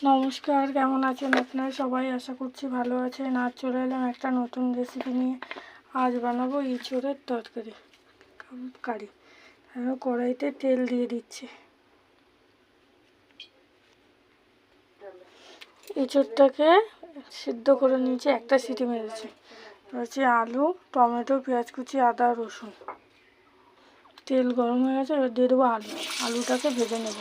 নমস্কার, কেমন আছেন আপনারা সবাই? আশা করছি ভালো আছেন। আজ চলে এলাম একটা নতুন রেসিপি নিয়ে। আজ বানাবো ইঁচড়ের তরকারি কারি। আমি কড়াইতে তেল দিয়ে দিচ্ছি। ইঁচড়টাকে সিদ্ধ করে নিয়েছি, একটা সিটি মেরেছি। রয়েছে আলু, টমেটো, পেঁয়াজ কুচি, আদা, রসুন। তেল গরম হয়ে গেছে, এবার দিয়ে দেবো আলুটাকে ভেজে নেব।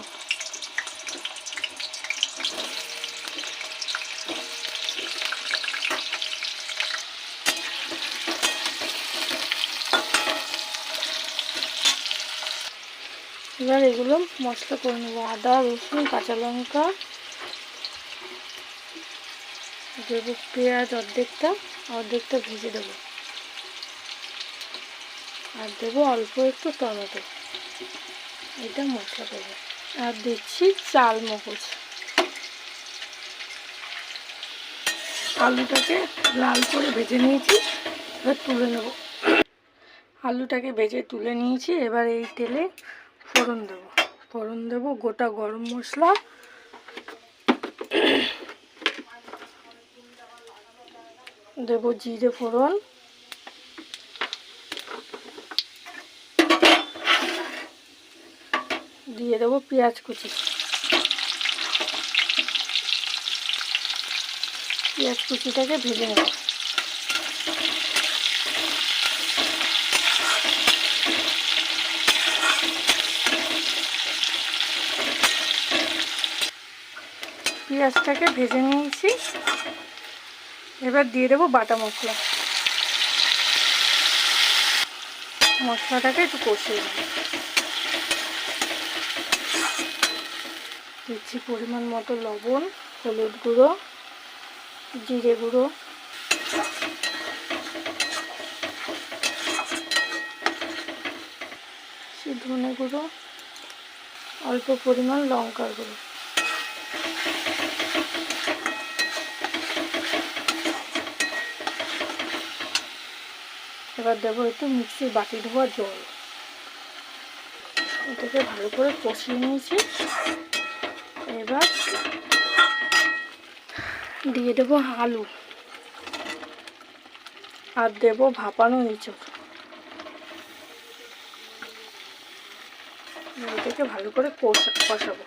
এবার এগুলো মশলা করে নেবো। আদা, রসুন, কাঁচা লঙ্কা দেবো, পেঁয়াজ অর্ধেকটা ভেজে দেবো, আর দেবো অল্প একটু টমেটো। এটা মশলা করবো। আর দিচ্ছি চাল মগজ। আলুটাকে লাল করে ভেজে নিয়েছি, এবার তুলে নেব। আলুটাকে ভেজে তুলে নিয়েছি। এবার এই তেলে ফোড়ন দেবো গোটা গরম মশলা, দেবো জিরে ফোড়ন, দিয়ে দেবো পেঁয়াজ কুচি। পেঁয়াজ কুচিটাকে ভেজে নেব। পেঁয়াজটাকে ভেজে নিয়েছি। এবার দিয়ে দেবো বাটা মশলা। মশলাটাকে একটু কষিয়ে দেবো। দিচ্ছি পরিমাণ মতো লবণ, হলুদ গুঁড়ো, জিরে গুঁড়ো, ধনে গুঁড়ো, অল্প পরিমাণ লঙ্কার গুঁড়ো। এবার দেবো একটু মিক্সির বাটি ধোয়া জল। এটাকে ভালো করে কষিয়ে নিয়েছি। এবার দিয়ে দেবো আলু, আর দেবো ভাপানো ইঁচড়। এটাকে ভালো করে কষাবো।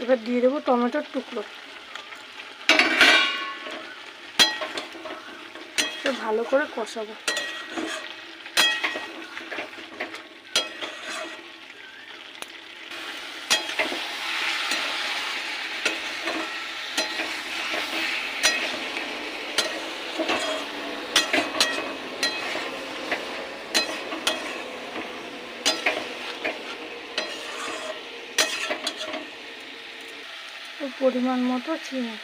এবার দিয়ে দেবো টমেটোর টুকরো। ভালো করে কষাবো। পরিমাণ মতো চিনি।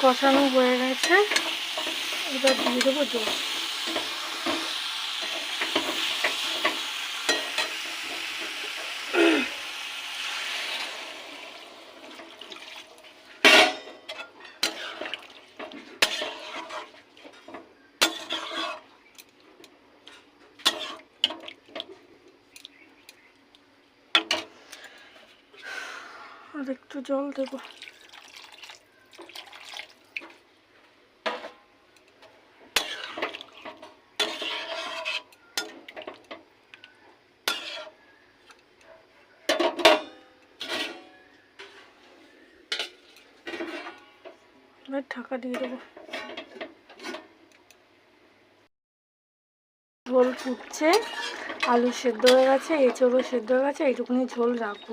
কষানো হয়ে গেছে। এবার দিয়ে দেবো জল। আর একটু জল দেবো। এবার ঢাকা দিয়ে দেবো। ঝোল ফুটছে, আলু সেদ্ধ হয়ে গেছে, এঁচড়ও সেদ্ধ হয়ে গেছে। এইটুকুনি ঝোল রাখবো।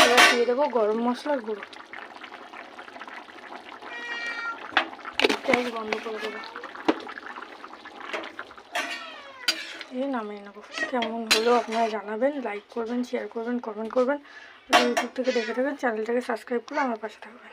এবার দিয়ে দেবো গরম মশলার গুঁড়ো। গ্যাস বন্ধ করে দেবো। এই নামিয়ে নেবো। কেমন হলো আপনারা জানাবেন, লাইক করবেন, শেয়ার করবেন, কমেন্ট করবেন। ইউটিউব থেকে দেখে থাকবেন, চ্যানেলটাকে সাবস্ক্রাইব করে আমার পাশে থাকবেন।